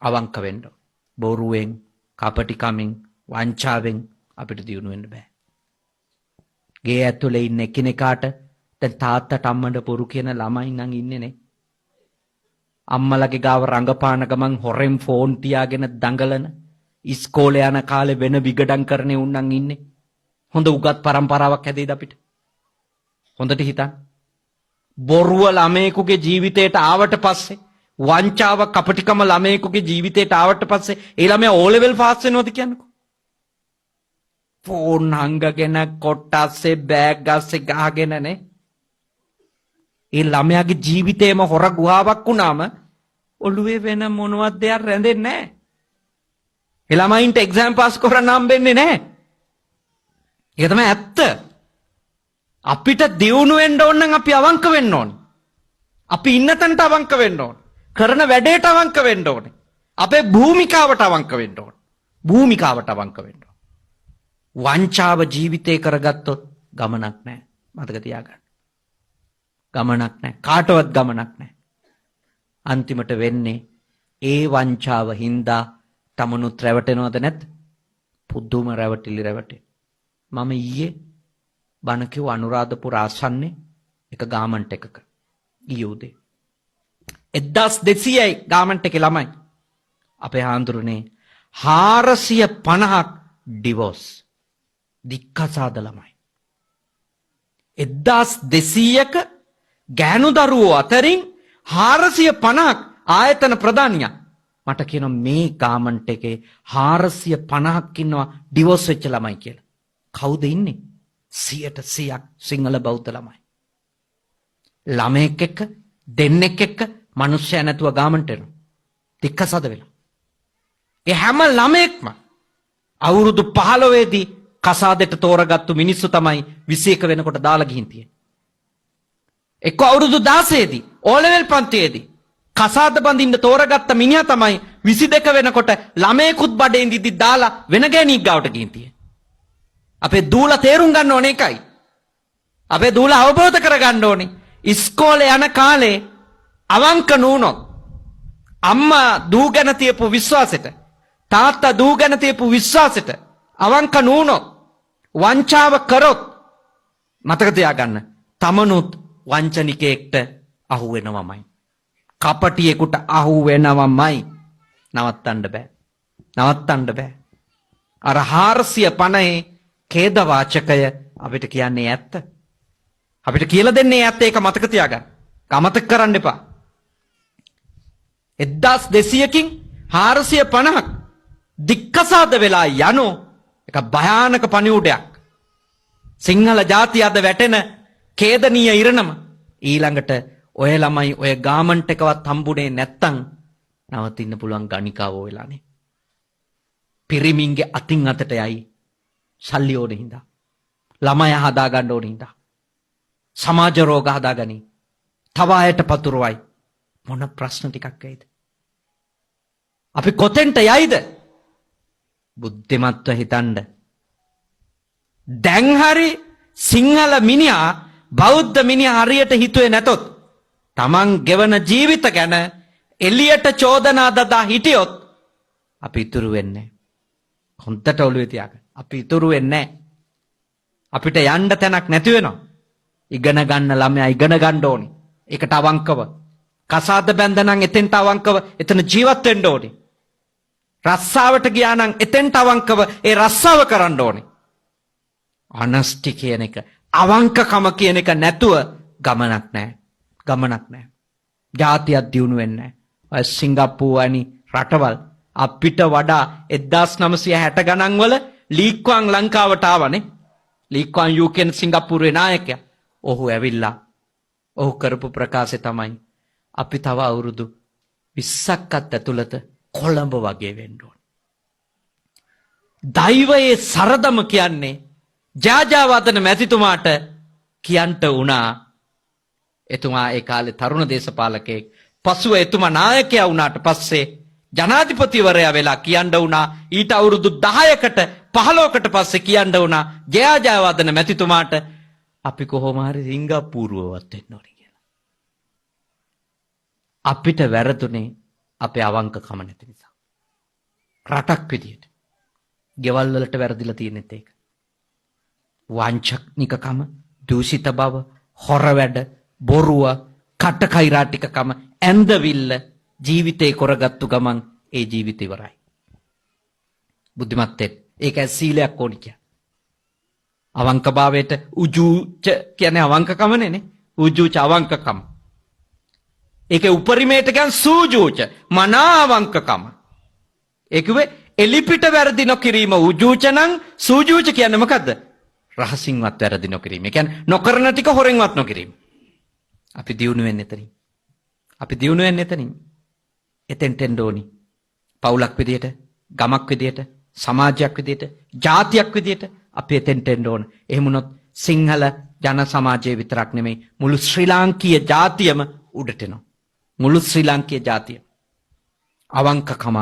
අවංක වෙන්න. බොරුවෙන්, කපටිකමින්, වංචාවෙන් අපිට දියුණු වෙන්න බෑ. ගේ ඇතුලේ ඉන්න එකිනෙකාට දැන් තාත්තට අම්මට බොරු කියන ළමයි නම් ඉන්නේ නේ. අම්මලගේ ගාව රංගපාන ගමන් හොරෙන් ෆෝන් තියාගෙන දඟලන ඉස්කෝලේ යන කාලේ වෙන විගඩම් කරන්නේ උන්නම් ඉන්නේ. හොඳ උගත් පරම්පරාවක් හැදෙයිද අපිට? හොඳට හිතන්න. බොරුව ළමයෙකුගේ ජීවිතයට ආවට පස්සේ, වංචාව කපටිකම ළමයෙකුගේ ජීවිතයට ආවට පස්සේ ඒ ළමයා O level පාස් වෙනවද කියන්නකෝ? ෆෝන් හංගගෙන කොට්ටස්සේ බෑග් ගස්සේ ගහගෙන නේ. ඒ ළමයාගේ ජීවිතේම හොර ගුහාවක් වුණාම ඔළුවේ වෙන මොනවත් දෙයක් රැඳෙන්නේ නැහැ. ඒ ළමයින්ට එක්සෑම් පාස් කරන්න හම්බෙන්නේ නැහැ. ඒක තමයි ඇත්ත. අපිට දියුණු වෙන්න ඕන නම් අපි අවංක වෙන්න ඕනේ. අපි ඉන්න තැනට අවංක වෙන්න ඕනේ. කරන වැඩේට අවංක වෙන්න ඕනේ. අපේ භූමිකාවට අවංක වෙන්න ඕනේ. භූමිකාවට අවංක වෙන්න ඕනේ. වංචාව ජීවිතේ කරගත්තොත් ගමනක් නැහැ. මතක තියාගන්න. ගමනක් නැහැ. කාටවත් ගමනක් නැහැ. අන්තිමට වෙන්නේ ඒ වංචාව හින්දා තමනුත් රැවටෙනවද නැද්ද? පුදුම රැවටිලි රැවටේ. මම ඊයේ බණ කිව්ව අනුරාධපුර ආසන්නේ එක ගාමන්ට් එකක ඊයේ උදේ 1200යි ගාමන්ට් එකේ ළමයි. අපේ හාමුදුරනේ 450ක් ඩිවෝස්. දික්කසාද ළමයි. 1200ක ගෑනු දරුවෝ අතරින් 450ක් ආයතන ප්‍රධානියා මට කියනවා මේ ගාමන්ට් එකේ 450ක් ඉන්නවා ඩිවෝස් වෙච්ච ළමයි කියලා. කවුද ඉන්නේ? 100% සිංහල බෞද්ධ ළමයි. ළමයෙක් එක්ක දෙන්නෙක් එක්ක මිනිස්සයා නැතුව ගාමන්ට් එනවා. දික්කසාද වෙලා. ඒ හැම ළමයෙක්ම අවුරුදු 15 දී කසාදෙට තෝරගත්තු මිනිස්සු තමයි 21 වෙනකොට දාලා ගිහින් තියෙන්නේ. එක්ක අවුරුදු 16 දී O level පන්තියේදී කසාද බඳින්න තෝරගත්ත මිනිහා තමයි 22 වෙනකොට ළමයෙකුත් බඩේ ඉඳිද්දි දාලා වෙන ගෑණියෙක් ගාවට ගිහින් තියෙන්නේ. අපේ දූලා තේරුම් ගන්න ඕනේ එකයි. අපේ දූලා අවබෝධ කරගන්න ඕනේ. ඉස්කෝලේ යන කාලේ අවංක නුනොත් අම්මා දූ ගැන තියපු විශ්වාසෙට, තාත්තා දූ ගැන තියපු විශ්වාසෙට අවංක නුනොත්, වංචාව කරොත් මතක තියාගන්න තමනුත් වංචනිකයෙක්ට අහු වෙනවමයි. කපටියෙකුට අහු වෙනවමයි. නවත්තන්න බෑ. නවත්තන්න බෑ. අර 450 ඛේද වාචකය අපිට කියන්නේ ඇත්ත. අපිට කියලා දෙන්නේ ඇත්ත. ඒක මතක තියාගන්න. අමතක කරන්න එපා. 1200කින් 450ක් දික්කසාද වෙලා යනෝ එක භයානක පණිවුඩයක්. සිංහල ජාතිය අද වැටෙන ඛේදනීය ඉරණම. ඊළඟට ඔය ළමයි ඔය ගාමන්ට් එකවත් හම්බුනේ නැත්තම් නවතින්න පුළුවන් ගණිකාව වෙලානේ. පිරිමින්ගේ අතින් අතට යයි. සල්ලි ඕනේ හින්දා. ළමයා හදා ගන්න ඕනේ හින්දා. සමාජ රෝග හදාගනි. තව අයට පතුරවයි. මොන ප්‍රශ්න ටිකක් වෙයිද? අපි කොතෙන්ට යයිද? බුද්ධිමත්ව හිතන්න. දැන් හරි සිංහල මිනිහා බෞද්ධ මිනිහා හරියට හිතුවේ නැතොත් තමන් ගෙවන ජීවිත ගැන එළියට චෝදනා දදා හිටියොත් අපි ඉතුරු වෙන්නේ. හොන්දට ඔළුවේ තියාගන්න. අපි ඉතුරු වෙන්නේ. අපිට යන්න තැනක් නැති වෙනවා. ඉගෙන ගන්න ළමයා ඉගෙන ගන්න ඕනේ. ඒකට අවංකව. කසාද බැඳනනම් එතෙන්ට අවංකව එතන ජීවත් වෙන්න ඕනේ. රස්සාවට ගියා නම් එතෙන්ට අවංකව ඒ රස්සාව කරන්න ඕනේ. honesty කියන එක, අවංකකම කියන එක නැතුව ගමනක් නැහැ. ගමනක් නැහැ. ජාතියක් දියුණු වෙන්නේ නැහැ. ඔය සිංගප්පූරු වැනි රටවල් අපිට වඩා 1960 ගණන් වල ලී ක්වාන් ලංකාවට ආවනේ. ලී ක්වාන් යූ කියන සිංගප්පූරුවේ නායකයා. ඔහු ඇවිල්ලා ඔහු කරපු ප්‍රකාශය තමයි අපි තව අවුරුදු 20ක්වත් ඇතුළත කොළඹ වගේ වෙන්න ඕන. දෛවයේ සරදම කියන්නේ ජාජාවදන මැතිතුමාට කියන්ට වුණා. එතුමා ඒ කාලේ තරුණ දේශපාලකයෙක්. පසුව එතුමා නායකයා වුණාට පස්සේ ජනාධිපතිවරයා වෙලා කියන්න වුණා. ඊට අවුරුදු 10කට 15කට පස්සේ කියන්න වුණා ජයාජාවදන මැතිතුමාට අපි කොහොම හරි සිංගප්පූරුවවත් වෙන්න ඕනේ කියලා. අපිට වැරදුනේ අපේ අවංකකම නැති නිසා. රටක් විදියට. ගෙවල් වලට වැරදිලා තියෙනෙත් ඒක. වංචනිකකම, දූෂිත බව, හොර වැඩ, බොරුව, කටකෛරාටිකකම, ඇන්දවිල්ල ජීවිතේ කරගත්තු ගමන් ඒ ජීවිතය ඉවරයි. බුද්ධිමත්තෙත් ඒක සීලයක් ඕනි කිය. අවංකභාවයට උජූච කියන්නේ අවංකකමනේ. උජූච අවංකකම. ඒකේ උපරිමයට කියන්නේ සූජූච මනා අවංකකම. ඒකුවේ එලිපිට වැරදි නොකිරීම උජූච නම් සූජූච කියන්නේ මොකද්ද? රහසින්වත් වැරදි නොකිරීම. ඒ කියන්නේ නොකරන ටික හොරෙන්වත් නොකිරීම. අපි දියුණු වෙන්නේ එතනින්. අපි දියුණු වෙන්නේ එතනින්. එතෙන්ට එන්න ඕනි. පවුලක් විදියට, ගමක් විදියට, සමාජයක් විදියට, ජාතියක් විදියට අපි එතෙන්ට එන්න ඕන. එහෙම වුණොත් සිංහල ජන සමාජය විතරක් නෙමෙයි මුළු ශ්‍රී ලාංකීය ජාතියම උඩට එනවා. මුළු ශ්‍රී ලාංකීය ජාතිය අවංකකම